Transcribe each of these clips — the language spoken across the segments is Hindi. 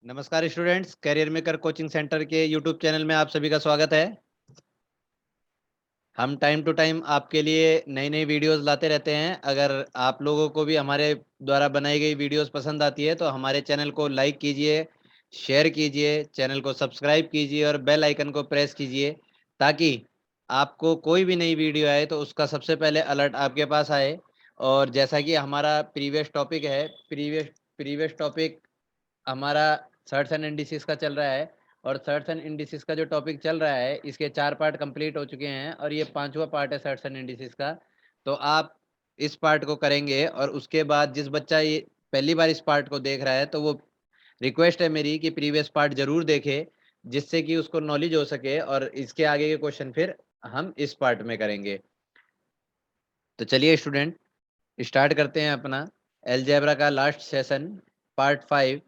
नमस्कार students, career maker coaching centre के यूट्यूब चैनल में आप सभी का स्वागत है। हम टाइम टू टाइम आपके लिए नई नई वीडियोस लाते रहते हैं। अगर आप लोगों को भी हमारे द्वारा बनाई गई वीडियोस पसंद आती है तो हमारे चैनल को लाइक कीजिए, शेयर कीजिए, चैनल को सब्सक्राइब कीजिए और बेल आइकन को प्रेस कीजिए ताकि आपको कोई भी नई वीडियो आए तो उसका सबसे पहले अलर्ट आपके पास आए। और जैसा कि हमारा प्रीवियस टॉपिक है, प्रीवियस टॉपिक हमारा सर्ट्स एंड इंडिसेस का चल रहा है और सर्ट्स एंड इंडिसेस का जो टॉपिक चल रहा है इसके 4 पार्ट कंप्लीट हो चुके हैं और ये 5वां पार्ट है सर्ट्स एंड इंडिसेस का। तो आप इस पार्ट को करेंगे और उसके बाद जिस बच्चा ये पहली बार इस पार्ट को देख रहा है तो वो रिक्वेस्ट है मेरी कि प्रीवियस पार्ट जरूर देखे, जिससे कि उसको नॉलेज हो सके और इसके आगे के क्वेश्चन फिर हम इस पार्ट में करेंगे। तो चलिए स्टूडेंट, स्टार्ट करते हैं अपना अलजेब्रा का last session, part 5।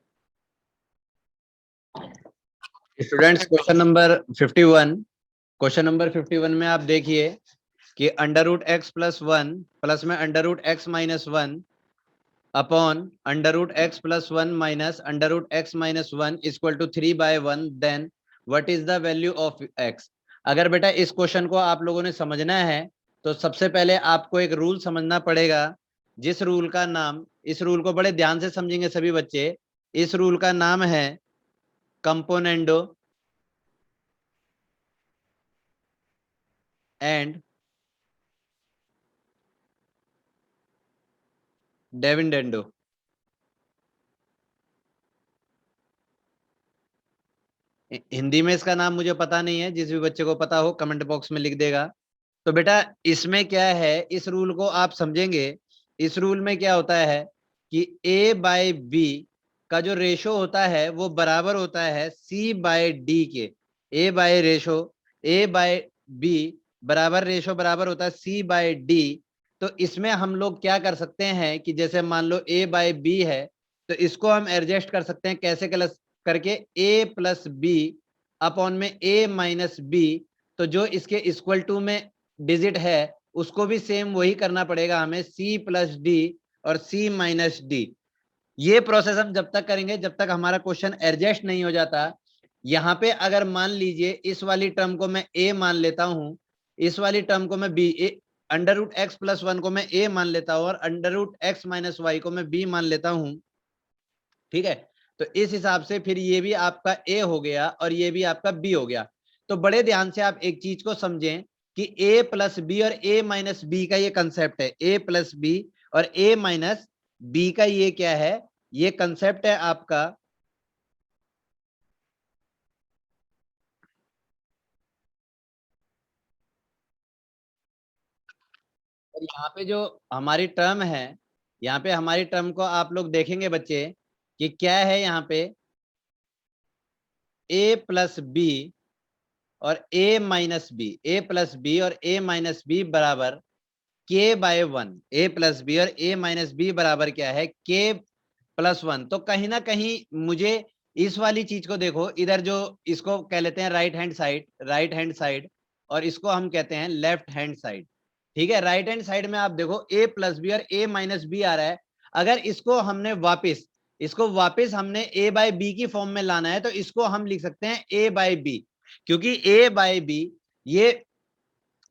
Students, question number 51 में आप देखिए कि under root x plus one plus में under root x minus one upon under root x plus one minus under root x minus one equal to 3/1, then what is the value of x. अगर बेटा इस क्वेश्चन को आप लोगों ने समझना है तो सबसे पहले आपको एक रूल समझना पड़ेगा, जिस रूल का नाम, इस रूल को बड़े ध्यान से समझेंगे सभी बच्चे, इस रूल का नाम है कंपोनेंडो एंड डेविडेंडो। हिंदी में इसका नाम मुझे पता नहीं है, जिस भी बच्चे को पता हो कमेंट बॉक्स में लिख देगा। तो बेटा इसमें क्या है, इस रूल को आप समझेंगे। इस रूल में क्या होता है कि a बाय बी का जो रेशो होता है वो बराबर होता है c बाय डी के। ए बाय बी बराबर रेशो बराबर होता है c बाय डी। तो इसमें हम लोग क्या कर सकते हैं कि जैसे मान लो a बाय बी है तो इसको हम एडजस्ट कर सकते हैं कैसे करके a प्लस बी अपॉन में a माइनस बी। तो जो इसके इक्वल टू में डिजिट है उसको भी सेम वही करना पड़ेगा हमें, c प्लस डी और c माइनस डी। ये प्रोसेस हम जब तक करेंगे जब तक हमारा क्वेश्चन एडजस्ट नहीं हो जाता। यहाँ पे अगर मान लीजिए इस वाली टर्म को मैं a मान लेता हूं, इस वाली टर्म को मैं b, under root x plus one को मैं a मान लेता हूं और under root x minus Y को मैं b मान लेता हूं। ठीक है, तो इस हिसाब से फिर ये भी आपका a हो गया और ये भी आपका b हो गया। तो बड़े ध्यान से आप एक चीज को समझें कि a प्लस बी और a माइनस बी का ये कंसेप्ट है, a प्लस बी और a माइनस बी का ये क्या है, ये कंसेप्ट है आपका। और यहाँ पे जो हमारी टर्म है, यहाँ पे हमारी टर्म को आप लोग देखेंगे बच्चे कि क्या है यहाँ पे, a प्लस बी और a minus B, a plus B और a माइनस बी बराबर k by one. A plus B और a माइनस बी बराबर क्या है, k प्लस वन। तो कहीं ना कहीं मुझे इस वाली चीज को देखो, इधर जो इसको कह लेते हैं राइट हैंड साइड और इसको हम कहते हैं लेफ्ट हैंड साइड। ठीक है, राइट हैंड साइड में आप देखो a प्लस बी और a माइनस बी आ रहा है। अगर इसको वापस हमने a बाय बी की फॉर्म में लाना है तो इसको हम लिख सकते हैं a बाय बी, क्योंकि a बाय बी ये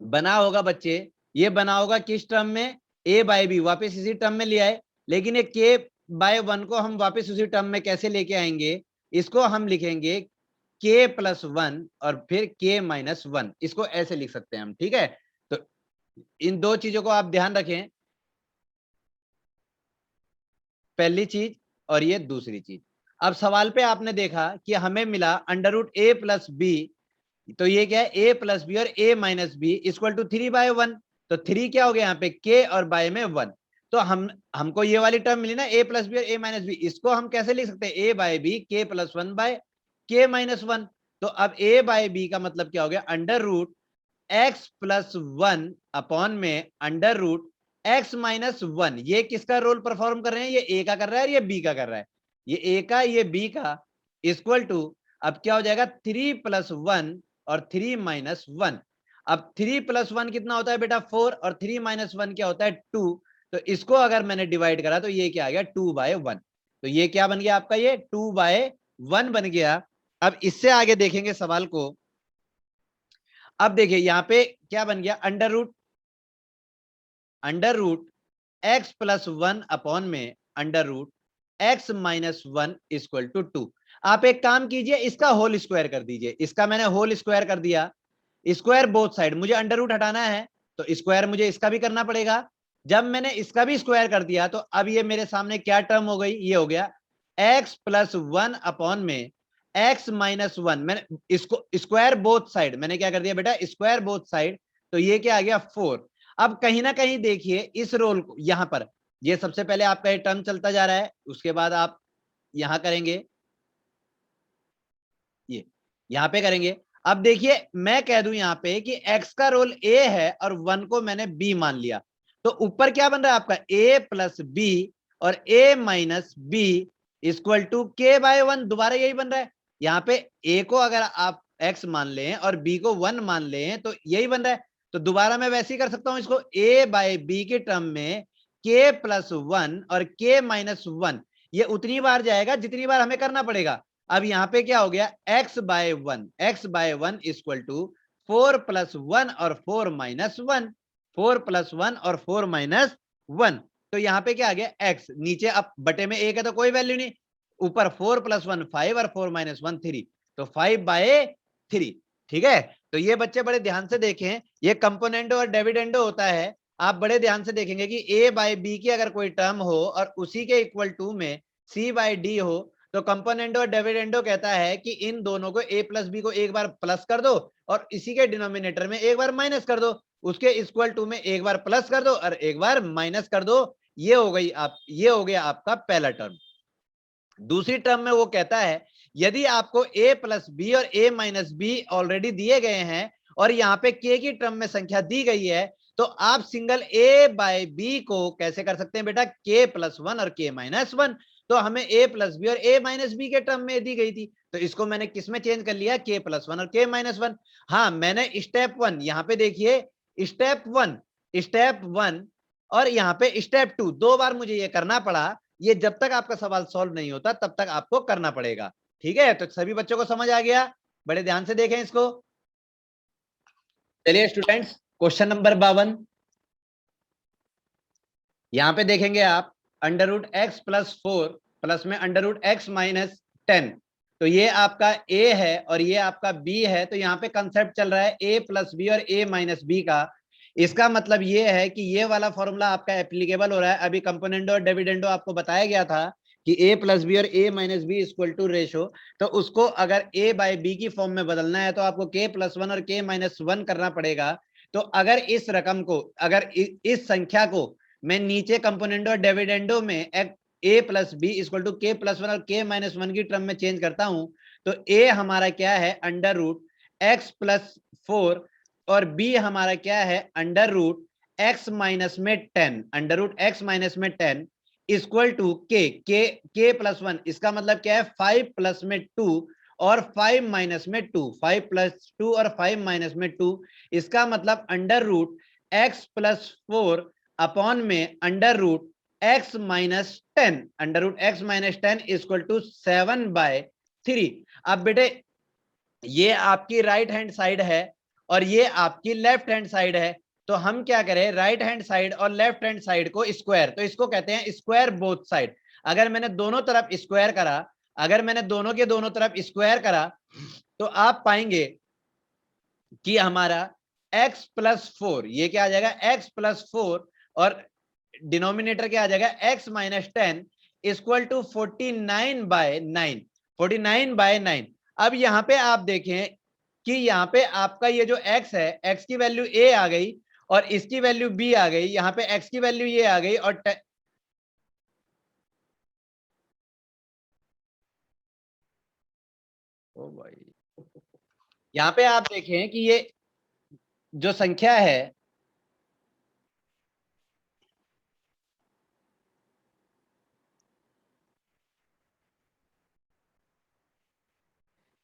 बना होगा बच्चे, ये बना होगा किस टर्म में, a बाय बी वापिस इसी टर्म में ले आए। लेकिन ये k बाय वन को हम वापस उसी टर्म में कैसे लेके आएंगे, इसको हम लिखेंगे k प्लस वन और फिर k माइनस वन, इसको ऐसे लिख सकते हैं हम। ठीक है, तो इन दो चीजों को आप ध्यान रखें, पहली चीज और ये दूसरी चीज। अब सवाल पे आपने देखा कि हमें मिला under root A plus B, तो ये क्या है, a प्लस बी और a minus B equal to 3/1। तो 3 क्या हो गया यहाँ पे, k और बाय में 1। तो हमको ये वाली टर्म मिली ना a प्लस बी और a माइनस बी, इसको हम कैसे लिख सकते हैं, a by B k plus one by k minus one. तो अब a बाय बी का मतलब क्या हो गया, under root x plus one upon में under root x minus one. ये किसका रोल परफॉर्म कर रहे हैं, ये a का कर रहा है और ये b का कर रहा है, ये a का ये b का इक्वल टू, अब क्या हो जाएगा 3 प्लस वन और 3 माइनस वन। अब 3 प्लस वन कितना होता है बेटा 4 और 3 माइनस वन क्या होता है 2। तो इसको अगर मैंने डिवाइड करा तो ये क्या आ गया 2/1। तो ये क्या बन गया आपका, ये 2/1 1 बन गया। अब इससे आगे देखेंगे सवाल को। अब देखिए यहाँ पे क्या बन गया, under root x plus 1 upon में under root x minus 1 equal to 2। आप एक काम कीजिए, इसका होल स्क्वायर कर दीजिए। इसका मैंने होल स्क्वायर कर दिया, स्क्वायर बोथ साइड। मुझे अंडर रूट हटाना है तो स्क्वायर मुझे इसका भी करना पड़ेगा। जब मैंने इसका भी स्क्वायर कर दिया तो अब ये मेरे सामने क्या टर्म हो गई, ये हो गया एक्स प्लस 1 अपॉन में एक्स माइनस 1। मैंने इसको स्क्वायर बोथ साइड, मैंने क्या कर दिया बेटा, स्क्वायर बोथ साइड। तो ये क्या आ गया 4। अब कहीं ना कहीं देखिए इस रोल को, यहां पर ये सबसे पहले आपका ये टर्म चलता जा रहा है, उसके बाद आप यहां करेंगे, ये यहां पे करेंगे। अब देखिए मैं कह दूं यहां पे कि x का रोल a है और 1 को मैंने b मान लिया, तो ऊपर क्या बन रहा है आपका a प्लस b और a minus b equal to k by 1। दोबारा यही बन रहा है। यहाँ पे a को अगर आप x मान लें और b को 1 मान लें तो यही बन रहा है। तो दोबारा मैं वैसे ही कर सकता हूं इसको, a बाय b के टर्म में k प्लस 1 और k माइनस 1, ये उतनी बार जाएगा जितनी बार हमें करना पड़ेगा। अब यहां पे क्या हो गया, x by 1 equal to 4 plus 1 और 4 माइनस 1, 4 प्लस 1 और 4 माइनस 1। तो यहाँ पे क्या आ गया x, नीचे अब बटे में एक है तो कोई वैल्यू नहीं, ऊपर 4 प्लस 1 5 और 4 माइनस 1 3, तो 5/3। ठीक है, तो ये बच्चे बड़े ध्यान से देखें, ये कंपोनेंडो और डिविडेंडो होता है। आप बड़े ध्यान से देखेंगे कि a बाय b की अगर कोई टर्म हो और उसी के इक्वल टू में c बाय d हो, तो कंपोनेंडो और डिविडेंडो कहता है कि इन दोनों को a प्लस बी को एक बार प्लस कर दो और इसी के डिनोमिनेटर में एक बार माइनस कर दो, उसके इक्वल टू में एक बार प्लस कर दो और एक बार माइनस कर दो। ये हो गई ये हो गया आपका पहला टर्म। दूसरी टर्म में वो कहता है यदि आपको a प्लस बी और a माइनस बी ऑलरेडी दिए गए हैं और यहाँ पे k की टर्म में संख्या दी गई है, तो आप सिंगल a बाय b को कैसे कर सकते हैं बेटा, k प्लस 1 और k माइनस 1। तो हमें a प्लस बी और a माइनस बी के टर्म में दी गई थी, तो इसको मैंने किस में चेंज कर लिया, k प्लस 1 और k माइनस 1। हाँ, मैंने स्टेप 1, यहाँ पे देखिए स्टेप 1 और यहाँ पे स्टेप 2 दो बार मुझे ये करना पड़ा। ये जब तक आपका सवाल सॉल्व नहीं होता तब तक आपको करना पड़ेगा। ठीक है, तो सभी बच्चों को समझ आ गया, बड़े ध्यान से देखें इसको। चलिए स्टूडेंट्स, क्वेश्चन नंबर 52 यहां पे देखेंगे आप, under root x plus 4 plus में अंडर रूट एक्स माइनस 10। तो ये आपका a है और ये आपका b है। तो यहाँ पे कंसेप्ट चल रहा है a प्लस बी और a माइनस बी का। इसका मतलब ये है कि ये वाला फॉर्मूला आपका एप्लीकेबल हो रहा है। अभी कंपोनेंडो और डिविडेंडो आपको बताया गया था कि a प्लस बी और a minus B equal to ratio, तो उसको अगर a बाय b की फॉर्म में बदलना है तो आपको k प्लस 1 और k माइनस 1 करना पड़ेगा। तो अगर इस रकम को, अगर इस संख्या को मैं नीचे कंपोनेंडो और डिविडेंडो में a plus B equal to K plus 1 और k माइनस 1 की टर्म में चेंज करता हूं, तो a हमारा क्या है, अंडर रूट एक्स प्लस 4 और b हमारा क्या है, अंडर रूट x माइनस में 10, अंडर रूट x माइनस में 10 इक्वल टू k प्लस 1। इसका मतलब क्या है, 5 प्लस में 2 और 5 माइनस में 2, 5 प्लस 2 और 5 माइनस में 2। इसका मतलब under root x plus 4 upon में under root x minus 10, under root x minus 10 equal to 7/3। अब बेटे ये आपकी राइट हैंड साइड है और ये आपकी लेफ्ट हैंड साइड है, तो हम क्या करें, राइट हैंड साइड और लेफ्ट हैंड साइड को स्क्वायर, तो इसको कहते हैं स्क्वायर बोथ साइड। अगर मैंने दोनों तरफ स्क्वायर करा, अगर मैंने दोनों के दोनों तरफ स्क्वायर करा, तो आप पाएंगे कि हमारा x प्लस 4, ये क्या आ जाएगा, x प्लस 4 और डिनोमिनेटर क्या आ जाएगा, x माइनस 10 इक्वल टू 49/9, 49/9। अब यहां पे आप देखें कि यहां पे आपका ये जो x है, x की वैल्यू a आ गई और इसकी वैल्यू b आ गई। यहां पे x की वैल्यू ये आ गई और ओ भाई, यहां पे आप देखें कि ये जो संख्या है,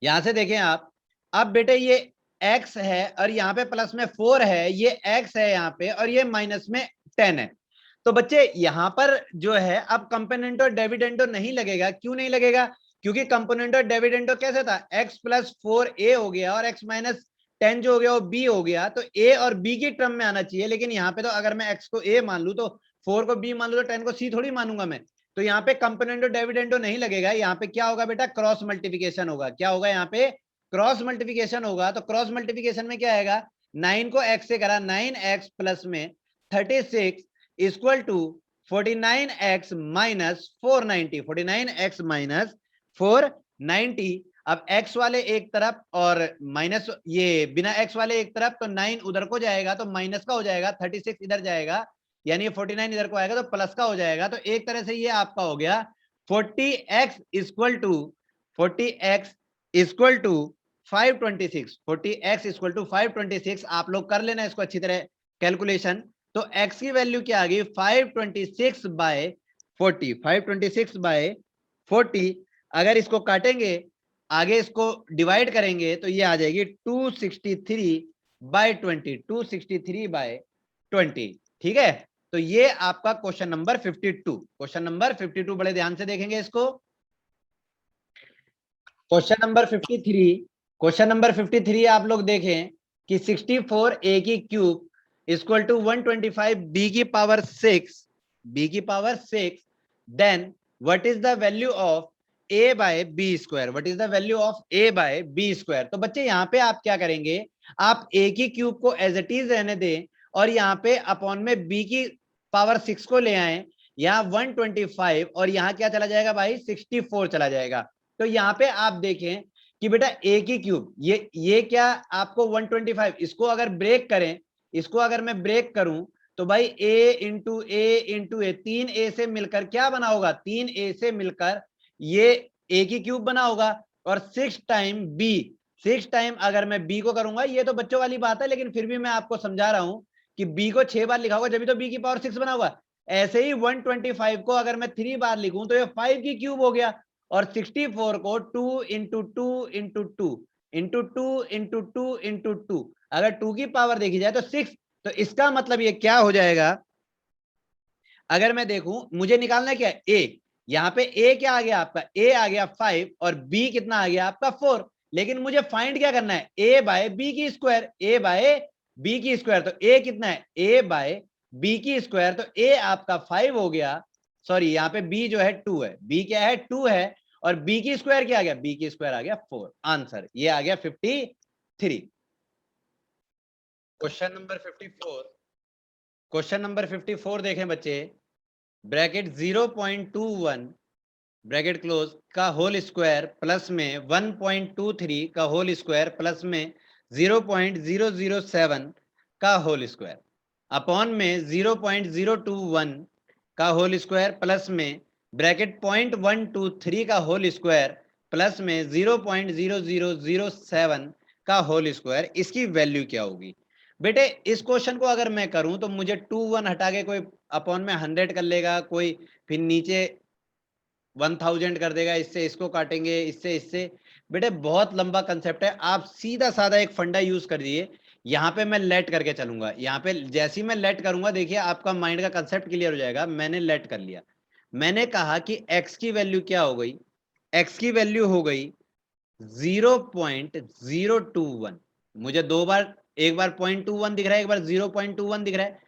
यहां से देखें आप, अब बेटे ये x है और यहाँ पे प्लस में 4 है, ये x है यहाँ पे और ये माइनस में 10 है। तो बच्चे यहां पर जो है अब कंपोनेंटो डिविडेंडो नहीं लगेगा। क्यों नहीं लगेगा, क्योंकि कंपोनेंट डिविडेंड कैसे था, x प्लस 4a हो गया और x माइनस 10 जो हो गया वो b हो गया, तो a और b की टर्म में आना चाहिए। लेकिन यहाँ पे तो अगर मैं x को a मान लू तो 4 को b मान लू तो 10 को c थोड़ी मानूंगा मैं। तो यहाँ पे कंपोनेंटो डिविडेंडो नहीं लगेगा, यहाँ पे क्या होगा बेटा, क्रॉस मल्टीप्लिकेशन होगा। क्या होगा यहाँ पे, क्रॉस मल्टीप्लिकेशन होगा। तो क्रॉस मल्टीप्लिकेशन में क्या आएगा, 9 को x से करा, 9x प्लस में 36 equal to 49x minus 490, 49x minus 490। अब x वाले एक तरफ और माइनस ये बिना x वाले एक तरफ, तो 9 उधर को जाएगा तो माइनस का हो जाएगा, 36 इधर जाएगा यानी 49 इधर को आएगा तो प्लस का हो जाएगा। तो एक तरह से ये आपका हो गया 40x equal to 40x equal to 526, 40x equal to 526। आप लोग कर लेना इसको अच्छी तरह कैलकुलेशन। तो x की वैल्यू क्या आ गई, 526 बाय 40, 526 बाय 40। अगर इसको काटेंगे आगे इसको डिवाइड करेंगे तो ये आ जाएगी 263 बाय 20, 263 बाय 20। ठीक है, तो ये आपका क्वेश्चन नंबर 52, क्वेश्चन नंबर 52 बड़े ध्यान से देखेंगे इसको। क्वेश्चन नंबर 53, क्वेश्चन नंबर 53 आप लोग देखें कि 64a की क्यूब इक्वल टू 125 b की पावर 6, b की power 6, then what is the value of a by b square, what is the value of a by b square. तो बच्चे यहाँ पे आप क्या करेंगे, आप a की क्यूब को एज इट इज रहने दें और यहाँ पे अपॉन में b की पावर 6 को ले आए, यहाँ 125 और यहाँ क्या चला जाएगा भाई, 64 चला जाएगा। तो यहाँ पे आप देखें कि बेटा a की क्यूब ये क्या आपको 125, इसको अगर ब्रेक करें, इसको अगर मैं ब्रेक करूं तो भाई a इंटू ए 3a से मिलकर क्या बना होगा, 3a से मिलकर ये a की क्यूब बना होगा। और 6 टाइम b, 6 टाइम अगर मैं b को करूंगा, ये तो बच्चों वाली बात है लेकिन फिर भी मैं आपको समझा रहा हूं कि b को 6 बार लिखा होगा जब तो b की पावर 6 बना होगा। ऐसे ही 125 को अगर मैं 3 बार लिखूं तो ये 5 की क्यूब हो गया। और 64 को 2 into 2 into 2 into 2 into 2 into 2, अगर 2 की पावर देखी जाए तो 6। तो इसका मतलब ये क्या हो जाएगा, अगर मैं देखूं मुझे निकालना क्या है a, यहाँ पे a क्या आ गया आपका, a आ गया 5 और b कितना आ गया आपका 4। लेकिन मुझे फाइंड क्या करना है, a बाय b की स्क्वायर, a बाय b की स्क्वायर। तो a कितना है, a बाय b की स्क्वायर, तो a आपका 5 हो गया, सॉरी यहाँ पे b जो है 2 है, b क्या है 2 है और b की स्क्वायर क्या आ गया, b की स्क्वायर आ गया 4। आंसर ये आ गया 53। क्वेश्चन नंबर 54, क्वेश्चन नंबर 54 देखें बच्चे, ब्रैकेट 0.21 ब्रैकेट क्लोज का होल स्क्वायर प्लस में 1.23 का होल स्क्वायर प्लस में 0.007 का होल स्क्वायर अपॉन में 0.021 का होल स्क्वायर प्लस में ब्रैकेट 0.123 का होल स्क्वायर प्लस में 0.0007 का होल स्क्वायर, इसकी वैल्यू क्या होगी। बेटे इस क्वेश्चन को अगर मैं करूं तो मुझे 2 1 हटा के कोई अपॉन में 100 कर लेगा, कोई फिर नीचे 1000 कर देगा, इससे इसको काटेंगे, इससे इससे। बेटे बहुत लंबा कंसेप्ट है, आप सीधा साधा एक फंडा यूज कर दिए। यहाँ पे मैं लेट करके चलूंगा, यहाँ पे जैसे ही मैं लेट करूंगा देखिए आपका माइंड का कंसेप्ट क्लियर हो जाएगा। मैंने लेट कर लिया, मैंने कहा कि x की वैल्यू क्या हो गई, x की वैल्यू हो गई 0.021। मुझे दो बार, एक बार 0.21 दिख रहा है, एक बार 0.21 दिख रहा है।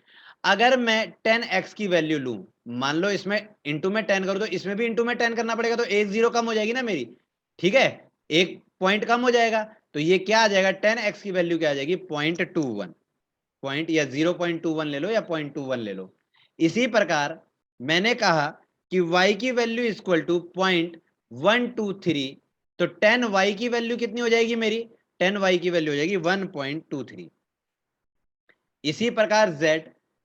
अगर मैं 10x की वैल्यू लूं, मान लो इसमें इंटू में 10 करूं तो इसमें भी इंटू में 10 करना पड़ेगा, तो एक जीरो कम हो जाएगी ना मेरी, ठीक है, एक पॉइंट कम हो जाएगा। तो ये क्या आ जाएगा, 10x की वैल्यू क्या आ जाएगी, 0.21, पॉइंट या 0.21 ले लो या 0.21 ले लो। इसी प्रकार मैंने कहा कि y की वैल्यू इक्वल टू 0.123, तो 10y की वैल्यू कितनी हो जाएगी मेरी, 10y की वैल्यू हो जाएगी 1.23। इसी प्रकार z,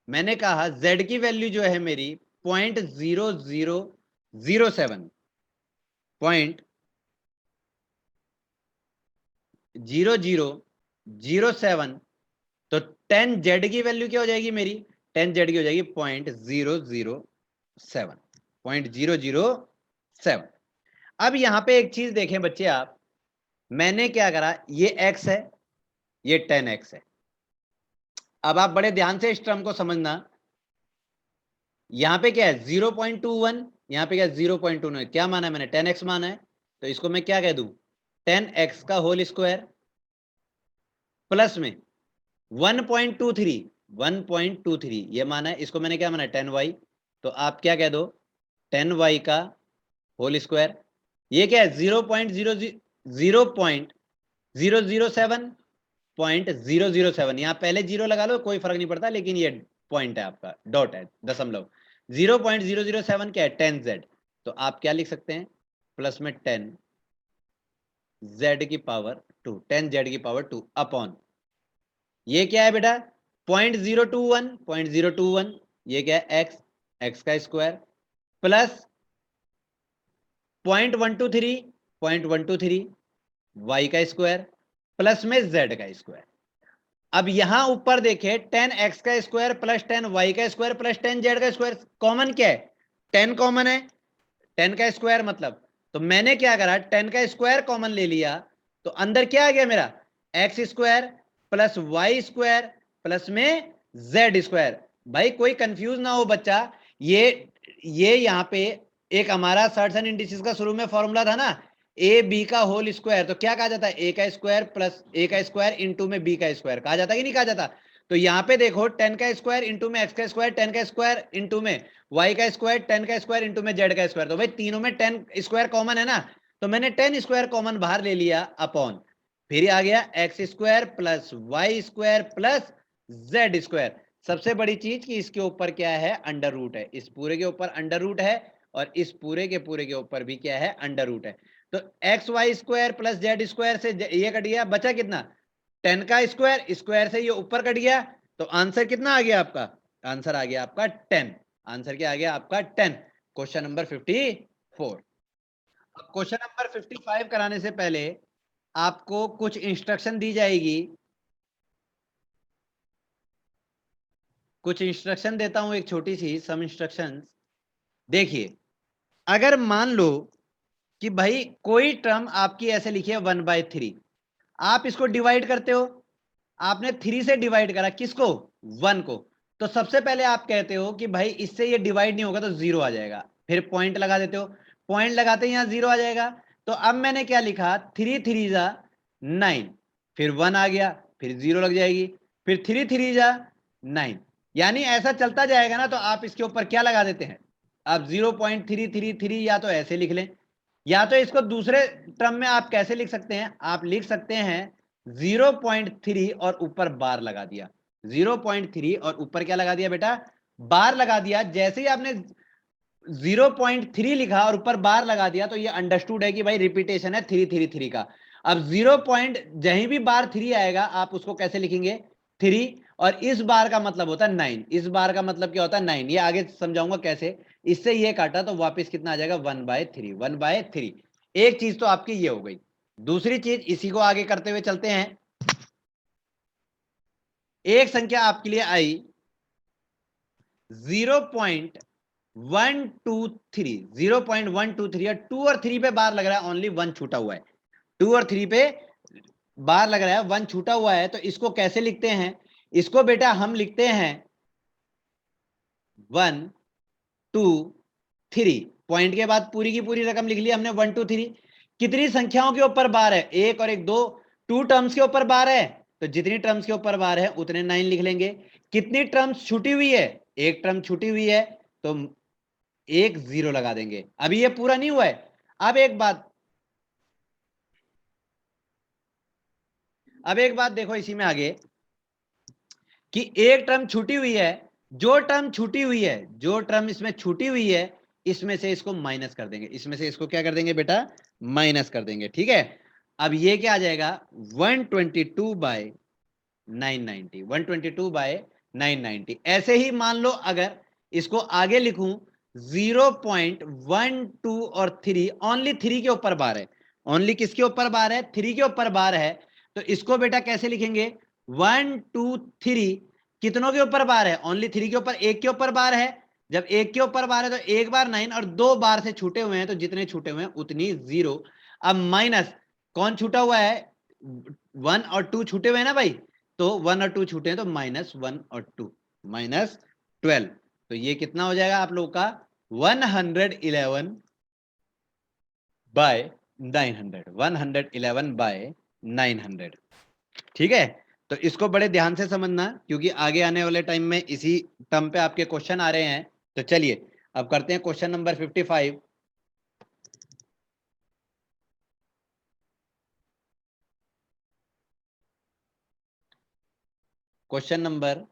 मैंने कहा z की वैल्यू जो है मेरी 0.0007, 0.0007, तो 10z की वैल्यू क्या हो जाएगी मेरी, 10z की हो जाएगी 0.007, 0.007। अब यहां पे एक चीज देखें बच्चे आप, मैंने क्या करा, ये x है, ये 10x है। अब आप बड़े ध्यान से इस टर्म को समझना, यहां पे क्या है 0.21, यहां पे क्या 0.29, क्या माना है मैंने, 10x माना है। तो इसको मैं क्या कह दूं, 10x का होल स्क्वायर प्लस में 1.23 ये माना है, इसको मैंने क्या माना 10y, तो आप क्या कह दो 10y का होल स्क्वायर, ये क्या है 0.007 यहाँ पहले जीरो लगा लो कोई फर्क नहीं पड़ता, लेकिन ये पॉइंट है आपका, डॉट है, दशमलव, 0.007 क्या है 10z, तो आप क्या लिख सकते हैं प्लस में 10z की पावर 2, 10z की पावर 2 अपॉन, ये क्या है बेटा 0.021, ये क्या है x का स्क्वायर प्लस 0.123 y का स्क्वायर प्लस में z का स्क्वायर। अब यहां ऊपर देखे 10x का स्क्वायर प्लस 10y का स्क्वायर प्लस 10z का स्क्वायर, कॉमन क्या है 10 कॉमन है, 10 का स्क्वायर मतलब, तो मैंने क्या करा 10 का स्क्वायर कॉमन ले लिया, तो अंदर क्या आ गया मेरा X square plus Y square plus में जेड स्क्वायर। भाई कोई कंफ्यूज ना हो बच्चा, ये यहां पे एक हमारा सर्ट्स एंड इंडिसेस का शुरू में फॉर्मूला था ना, ए बी का होल स्क्वायर, तो क्या कहा जाता है ए का स्क्वायर प्लस ए का स्क्वायर इंटू में बी का स्क्वायर, कहा जाता है कि नहीं कहा जाता। तो यहां पे देखो 10 का स्क्वायर इंटू में एक्स का स्क्वायर, 10 का स्क्वायर इंटू में वाई का स्क्वायर, 10 का स्क्वायर इंटू में जेड का स्क्वायर, तो भाई तीनों में 10 स्क्वायर कॉमन है ना, तो मैंने 10 स्क्वायर कॉमन बाहर ले लिया अपॉन, फिर आ गया X square plus Y square plus Z square. सबसे बड़ी चीज कि इसके ऊपर क्या है अंडर रूट है, इस पूरे के ऊपर अंडर रूट है और इस पूरे के ऊपर भी क्या है अंडर रूट है। तो X Y square plus Z square से ये कट गया, बचा कितना 10 का स्क्वायर, स्क्वायर से ये ऊपर कट गया, तो आंसर कितना आ गया आपका, आंसर आ गया आपका 10, आंसर क्या आ गया आपका 10, क्वेश्चन नंबर 54। अब क्वेश्चन नंबर 55 कराने से पहले आपको कुछ इंस्ट्रक्शन दी जाएगी, कुछ इंस्ट्रक्शन देता हूं, एक छोटी सी सम इंस्ट्रक्शंस। देखिए अगर मान लो कि भाई कोई टर्म आपकी ऐसे लिखी है 1/3, आप इसको डिवाइड करते हो, आपने 3 से डिवाइड करा किसको 1 को, तो सबसे पहले आप कहते हो कि भाई इससे ये डिवाइड नहीं होगा तो जीरो आ जाएगा, फिर पॉइंट लगा देते हो, पॉइंट लगाते ही यहां जीरो आ जाएगा। तो अब मैंने क्या लिखा 3 3 जा 9, फिर 1 आ गया, फिर जीरो लग जाएगी, फिर 3 3 जा 9, यानी ऐसा चलता जाएगा ना, तो आप इसके ऊपर क्या लगा देते हैं, आप 0.333 या तो ऐसे लिख लें, या तो इसको दूसरे टर्म में आप कैसे लिख सकते हैं, आप लिख सकते हैं 0.3 और ऊपर बार लगा दिया, 0.3 और ऊपर क्या लगा दिया बेटा बार लगा दिया। जैसे ही आपने 0.3 लिखा और ऊपर बार लगा दिया तो ये अंडरस्टूड है कि भाई रिपीटेशन है 333 का। अब 0 पॉइंट जहीं भी बार 3 आएगा आप उसको कैसे लिखेंगे 3, और इस बार का मतलब होता है 9, इस बार का मतलब क्या होता है 9, ये आगे समझाऊंगा कैसे। इससे ये काटा तो वापस कितना आ जाएगा 1/3, 1/3। एक चीज तो आपकी ये हो गई। दूसरी चीज इसी को आगे करते हुए चलते हैं, एक संख्या आपके लिए आई 0.123, 0.123, 2 और 3 पे बार लग रहा है, ओनली 1 छूटा हुआ है, 2 और 3 पे बार लग रहा है, 1 छूटा हुआ है, तो इसको कैसे लिखते हैं, इसको बेटा हम लिखते हैं 1 2 3, पॉइंट के बाद पूरी की पूरी रकम लिख ली हमने 1 2 3। कितनी संख्याओं के ऊपर बार है, एक और एक दो, 2 टर्म्स के ऊपर बार है, तो जितनी टर्म्स के ऊपर बार है उतने 9 लिख लेंगे। कितनी टर्म्स छूटी हुई है, एक टर्म छूटी हुई है, तो एक जीरो लगा देंगे। अभी ये पूरा नहीं हुआ है। अब एक बात देखो इसी में आगे कि एक टर्म छूटी हुई है, जो टर्म छूटी हुई है, जो टर्म इसमें छूटी हुई है, इसमें से इसको माइनस कर देंगे, इसमें से इसको क्या कर देंगे बेटा माइनस कर देंगे, ठीक है। अब ये क्या आ जाएगा 122/990, 122/990। ऐसे ही मान लो अगर इसको आगे लिखूं 0.12 और 3, ओनली 3 के ऊपर बार है, ओनली किसके ऊपर बार है 3 के ऊपर बार है, तो इसको बेटा कैसे लिखेंगे 1 2 3, कितनों के ऊपर बार है ओनली 3 के ऊपर, एक के ऊपर बार है, जब एक के ऊपर बार है तो एक बार 9 और दो बार से छूटे हुए हैं, तो जितने छूटे हुए हैं उतनी जीरो। अब माइनस कौन छूटा हुआ है 1 और 2 छूटे हुए हैं ना भाई, तो 1 और 2 छूटे हैं, तो -1 और 2 -12, तो ये कितना हो जाएगा आप लोगों का 111/990। 900, 111 बाय 900। ठीक है, तो इसको बड़े ध्यान से समझना, क्योंकि आगे आने वाले टाइम में इसी टर्म पे आपके क्वेश्चन आ रहे हैं। तो चलिए अब करते हैं question number 55। Question number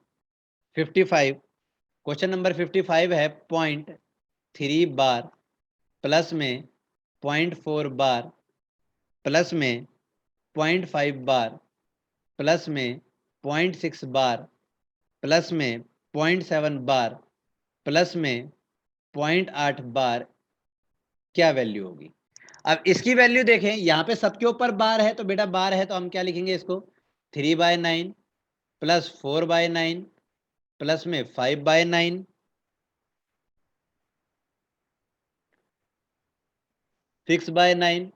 55, question number 55 है 0.3 बार प्लस में 0.4 बार प्लस में 0.5 बार प्लस में 0.6 बार प्लस में 0.7 बार प्लस में 0.8 बार, क्या वैल्यू होगी? अब इसकी वैल्यू देखें, यहां पे सबके ऊपर बार है, तो बेटा बार है तो हम क्या लिखेंगे इसको, 3/9 प्लस 4/9 प्लस में 5/9, 6/9,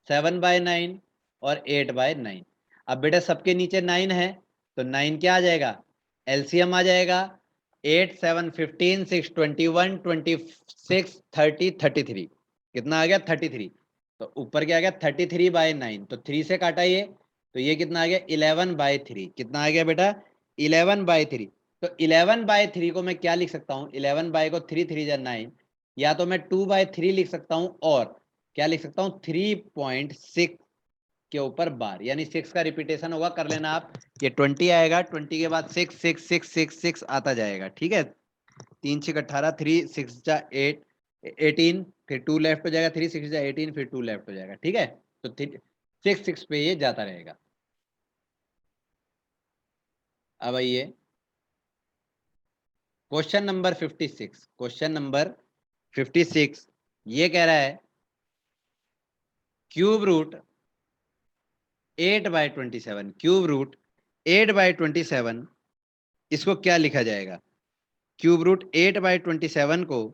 7/9 और 8/9। अब बेटा सबके नीचे 9 है, तो 9 क्या आ जाएगा, एलसीएम आ जाएगा। 8 7 15 6 21 26 30 33, कितना आ गया 33। तो ऊपर क्या आ गया 33/9, तो 3 से काटा ये, तो ये कितना आ गया 11/3। कितना आ गया बेटा 11/3। तो 11/3 को मैं क्या लिख सकता हूँ, 11 बाय को 3 3 जा 9, या तो मैं 2/3 लिख सकता हूँ, और क्या लिख सकता हूँ 3.6 के ऊपर बार, यानी 6 का रिपीटेशन होगा, कर लेना आप। ये 20 आएगा, 20 के बाद 6 6 6 6 6 आता जाएगा। ठीक है, 3 6 18, 3 6 जा 8 18, फिर 2 लेफ्ट हो जाएगा, 3 6 जा 18, फिर 2 लेफ्ट हो जाएगा। ठीक है, तो 6 6 पे ये जाता रहेगा। अब आइए क्वेश्चन नंबर 56। क्वेश्चन नंबर 56 ये कह रहा है क्यूब रूट 8/27, क्यूब रूट 8/27, इसको क्या लिखा जाएगा? क्यूब रूट 8/27 को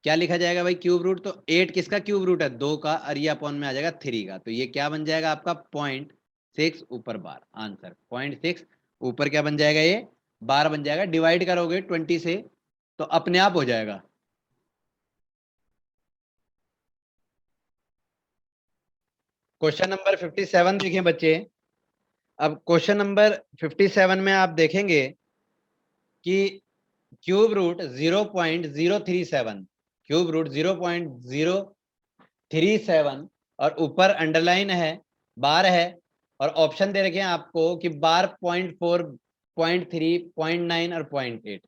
क्या लिखा जाएगा भाई? क्यूब रूट तो 8 किसका क्यूब रूट है, 2 का, और ये अपॉन में आ जाएगा 3 का, तो ये क्या बन जाएगा आपका 0.6 ऊपर बार। आंसर 0.6 ऊपर क्या बन जाएगा, ये बार बन जाएगा। डिवाइड करोगे 20 से तो अपने आप हो जाएगा। क्वेश्चन नंबर 57 देखें बच्चे। अब क्वेश्चन नंबर 57 में आप देखेंगे कि क्यूब रूट 0.037, क्यूब रूट 0.037, और ऊपर अंडरलाइन है, बार है, और ऑप्शन दे रखे हैं आपको कि बार 0.4, 0.3, 0.9 और 0.8।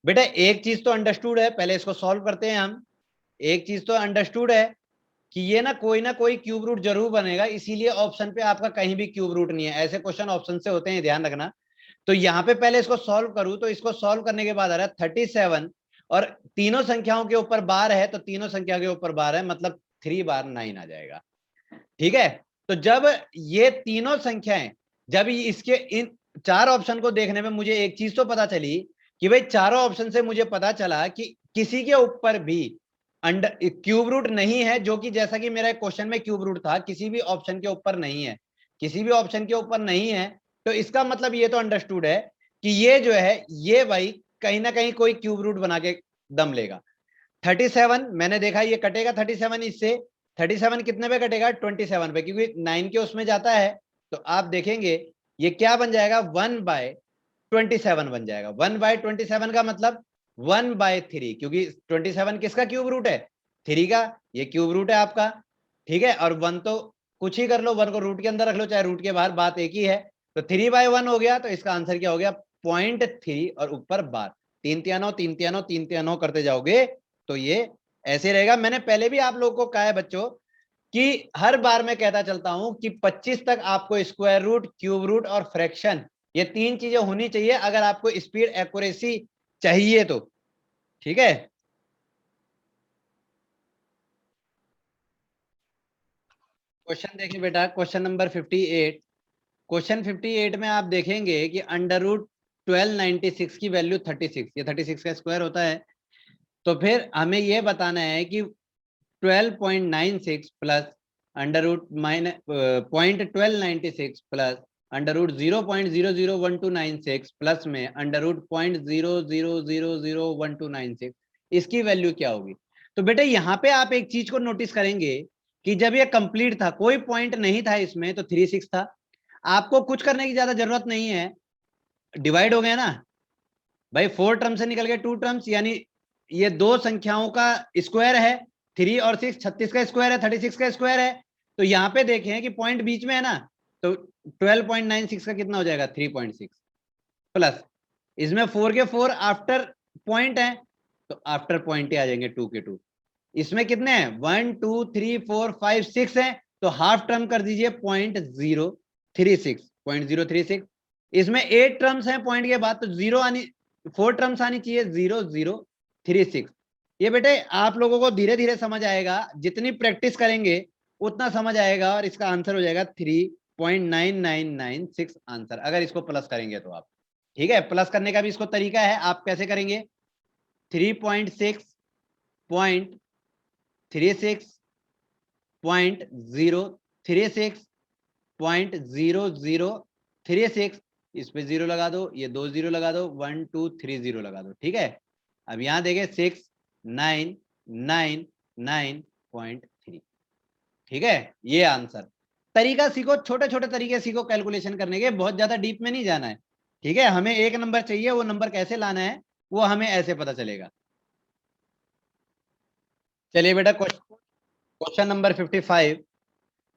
बेटा एक चीज तो अंडरस्टूड है, पहले इसको सॉल्व करते हैं हम। एक चीज तो अंडरस्टूड है कि ये ना कोई क्यूब रूट जरूर बनेगा, इसीलिए ऑप्शन पे आपका कहीं भी क्यूब रूट नहीं है। ऐसे क्वेश्चन ऑप्शन से होते हैं, ध्यान रखना। तो यहाँ पे पहले इसको सॉल्व करूं, तो इसको सॉल्व करने के बाद आ रहा है 37, और तीनों संख्याओं के ऊपर बार है, तो तीनों संख्या के ऊपर बार है, मतलब 3/9 आ जाएगा। ठीक है, तो जब ये तीनों संख्याएं, जब इसके इन चार ऑप्शन को देखने में मुझे एक चीज तो पता चली कि भाई चारों ऑप्शन से मुझे पता चला कि किसी के ऊपर भी अंडर क्यूब रूट नहीं है, जो कि जैसा कि मेरा क्वेश्चन में क्यूब रूट था, किसी भी ऑप्शन के ऊपर नहीं है, किसी भी ऑप्शन के ऊपर नहीं है। तो इसका मतलब ये तो अंडरस्टूड है कि ये जो है, ये भाई कहीं ना कहीं कोई क्यूब रूट बना के दम लेगा। 37 मैंने देखा ये कटेगा 37 इससे, 37 कितने पे कटेगा 27 पे, क्योंकि 9 के उसमें जाता है। तो आप देखेंगे ये क्या बन जाएगा 1/27 बन जाएगा। 1/27 का मतलब 1/3, क्योंकि 27 किसका क्यूब रूट है, 3 का, ये क्यूब रूट है आपका। ठीक है, और 1 तो कुछ ही कर लो, 1 को रूट के अंदर रख लो चाहे रूट के बाहर, बात एक ही है। तो 3/1 हो गया, तो इसका आंसर क्या हो गया 0.3, और ऊपर बार 3 3 9 3 3 9 3 3 9 करते जाओगे तो ये ऐसे रहेगा। मैंने पहले भी आप लोगों को कहा है बच्चों कि हर बार मैं कहता चलता हूं कि 25 तक आपको स्क्वायर रूट, क्यूब रूट और फ्रैक्शन, ये तीन चीजें होनी चाहिए अगर आपको स्पीड एक्यूरेसी चाहिए तो। ठीक है, क्वेश्चन देखिए बेटा, क्वेश्चन नंबर 58। क्वेश्चन 58 में आप देखेंगे कि अंडर रूट 1296 की वैल्यू 36, ये 36 का स्क्वायर होता है। तो फिर हमें ये बताना है कि 12.96 plus under root minus 0.1296 plus under root 0.001296 plus में अंडर रूट 0.00001296, इसकी वैल्यू क्या होगी? तो बेटा यहाँ पे आप एक चीज को नोटिस करेंगे कि जब ये कंप्लीट था, कोई पॉइंट नहीं था इसमें, तो 3 6 था। आपको कुछ करने की ज्यादा जरूरत नहीं है, डिवाइड हो गया ना भाई, 4 टर्म से निकल गए 2 टर्म्स, यानी ये दो संख्याओं का स्क्वायर है। 3 और 6 36 का स्क्वायर है, 36 का स्क्वायर है। तो यहाँ पे देखें कि पॉइंट बीच में है ना, तो 12.96 का कितना हो जाएगा, 3.6 प्लस इसमें 4 के 4 आफ्टर पॉइंट है, तो आफ्टर पॉइंट ही आ जाएंगे 2 के 2। इसमें कितने हैं, 1 2 3 4 5 6 है, तो हाफ टर्म कर दीजिए 0.036। इसमें 8 टर्म्स हैं पॉइंट के बाद, तो 0 आनी, 4 टर्म्स आनी चाहिए, 0.036। ये बेटे आप लोगों को धीरे धीरे समझ आएगा, जितनी प्रैक्टिस करेंगे उतना समझ आएगा, और इसका आंसर हो जाएगा 3.9996 आंसर, अगर इसको प्लस करेंगे तो आप। ठीक है, प्लस करने का भी इसको तरीका है, आप कैसे करेंगे, 3.6.036.0036, इस पे 0 लगा दो, ये 2 0 लगा दो, 1 2 3 0 लगा दो। ठीक है, अब यहां देखें 6999.3। ठीक है, ये आंसर। तरीका सीखो, छोटे छोटे तरीके सीखो कैलकुलेशन करने के, बहुत ज्यादा डीप में नहीं जाना है। ठीक है, हमें एक नंबर चाहिए, वो नंबर कैसे लाना है वो हमें ऐसे पता चलेगा। चलिए बेटा, क्वेश्चन नंबर 55।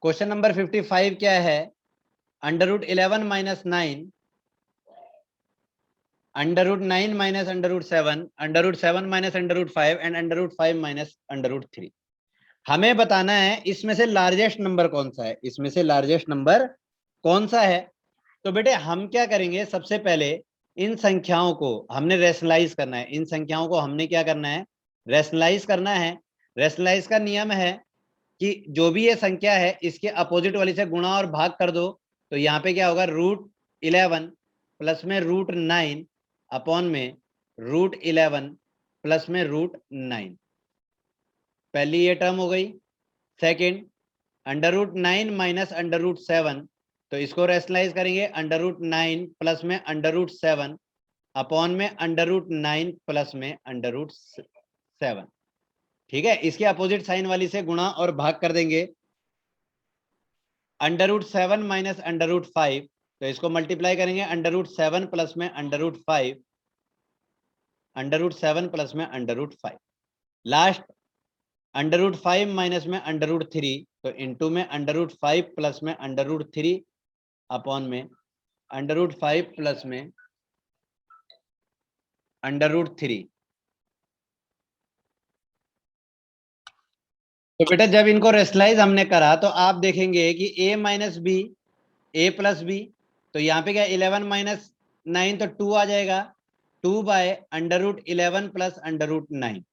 क्वेश्चन नंबर 55 क्या है, √11 - 9, √9 - √7, √7 - √5 एंड √5 - √3। हमें बताना है इसमें से लार्जेस्ट नंबर कौन सा है, इसमें से लार्जेस्ट नंबर कौन सा है। तो बेटे हम क्या करेंगे, सबसे पहले इन संख्याओं को हमने रेशनलाइज करना है, इन संख्याओं को हमने क्या करना है, रेशनलाइज करना है। रेशनलाइज का नियम है कि जो भी ये संख्या है इसके अपोजिट वाली से गुणा और भाग कर दो, तो यहाँ पे क्या होगा, √11 प्लस में √9 अपॉन में √11 प्लस में √9। पहली ये टर्म हो गई। सेकंड, √9 - √7, तो इसको रेशनलाइज करेंगे, √9 प्लस में √7 अपॉन में √9 प्लस में √7। ठीक है, इसके अपोजिट साइन वाली से गुणा और भाग कर देंगे, √7 माइनस √5, तो इसको मल्टीप्लाई करेंगे, √7 प्लस में √5, √7 प्लस में √5। लास्ट √5 माइनस में √3, तो इनटू में √5 प्लस में √3 अपॉन में √5 प्लस में √3। तो बेटा जब इनको रेशनलाइज हमने करा तो आप देखेंगे कि a minus B, a plus B, तो यहाँ पे क्या 11 माइनस 9, तो 2 आ जाएगा, 2/√11 प्लस √9।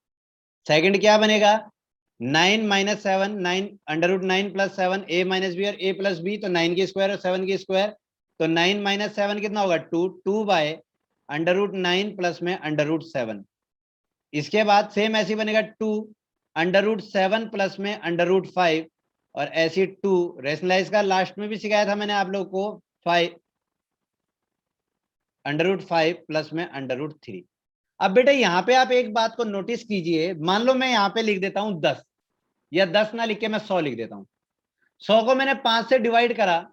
सेकंड क्या बनेगा, 9 minus 7, 9 √9 plus 7, a minus B और a प्लस बी, तो 9 की स्क्वायर और 7 की स्क्वायर, तो 9 माइनस 7 कितना होगा, 2, 2/√9 प्लस में √7। इसके बाद सेम ऐसे बनेगा 2 √7 प्लस में √5, और ऐसी 2 रेशनलाइज का लास्ट में भी सिखाया था मैंने आप लोग को, 5 √5 प्लस में √3। अब बेटे यहाँ पे आप एक बात को नोटिस कीजिए, मान लो मैं यहाँ पे लिख देता हूं 10, या 10 ना लिख के मैं 100 लिख देता हूं। 100 को मैंने 5 से डिवाइड करा,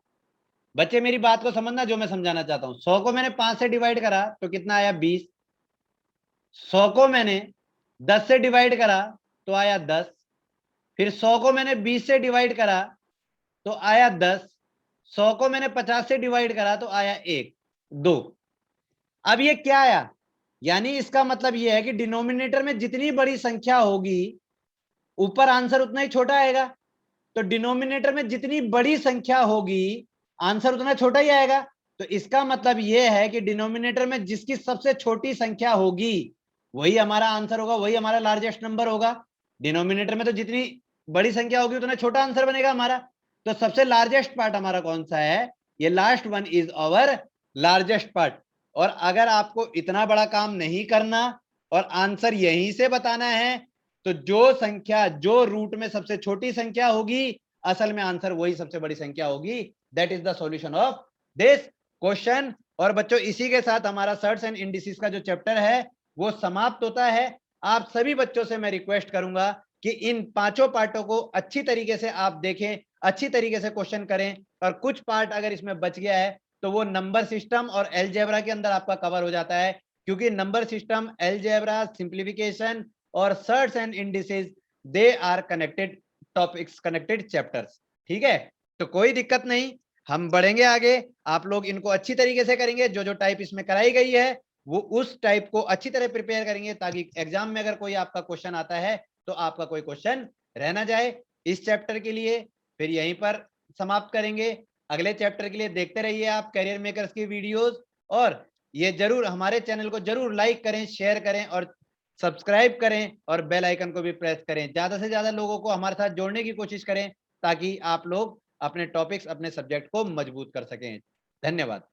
बच्चे मेरी बात को समझना जो मैं समझाना चाहता हूं। 100 को मैंने 5 से डिवाइड करा तो कितना आया, 20। 100 को मैंने 10 से डिवाइड करा तो आया 10। फिर 100 को मैंने 20 से डिवाइड करा तो आया 10। 100 को मैंने 50 से डिवाइड करा तो आया 1 2। अब ये क्या आया, यानी इसका मतलब ये है कि डिनोमिनेटर में जितनी बड़ी संख्या होगी ऊपर आंसर उतना ही छोटा आएगा। तो डिनोमिनेटर में जितनी बड़ी संख्या होगी आंसर उतना छोटा ही आएगा। तो इसका मतलब यह है कि डिनोमिनेटर में जिसकी सबसे छोटी संख्या होगी वही हमारा आंसर होगा, वही हमारा लार्जेस्ट नंबर होगा। डिनोमिनेटर में तो जितनी बड़ी संख्या होगी उतना छोटा आंसर बनेगा हमारा। तो सबसे लार्जेस्ट पार्ट हमारा कौन सा है, ये last one is our largest part. और अगर आपको इतना बड़ा काम नहीं करना और आंसर यहीं से बताना है, तो जो संख्या जो रूट में सबसे छोटी संख्या होगी असल में आंसर वही सबसे बड़ी संख्या होगी। That is the solution of this question. और बच्चों इसी के साथ हमारा सर्ट्स एंड इंडिसेस का जो चैप्टर है वो समाप्त होता है। आप सभी बच्चों से मैं रिक्वेस्ट करूंगा कि इन पांचों पार्टों को अच्छी तरीके से आप देखें, अच्छी तरीके से क्वेश्चन करें, और कुछ पार्ट अगर इसमें बच गया है तो वो नंबर सिस्टम और अलजेब्रा के अंदर आपका कवर हो जाता है, क्योंकि नंबर सिस्टम, अलजेब्रा, सिंप्लीफिकेशन और surds and indices, they are connected topics, connected chapters. ठीक है, तो कोई दिक्कत नहीं, हम बढ़ेंगे आगे, आप लोग इनको अच्छी तरीके से करेंगे, जो जो टाइप इसमें कराई गई है वो उस टाइप को अच्छी तरह प्रिपेयर करेंगे, ताकि एग्जाम में अगर कोई आपका क्वेश्चन आता है तो आपका कोई क्वेश्चन रह ना जाए। इस चैप्टर के लिए फिर यहीं पर समाप्त करेंगे, अगले चैप्टर के लिए देखते रहिए आप कैरियर मेकर्स की वीडियोस, और ये जरूर हमारे चैनल को जरूर लाइक करें, शेयर करें और सब्सक्राइब करें, और बेल आइकन को भी प्रेस करें, ज्यादा से ज्यादा लोगों को हमारे साथ जोड़ने की कोशिश करें, ताकि आप लोग अपने टॉपिक्स, अपने सब्जेक्ट को मजबूत कर सकें। धन्यवाद।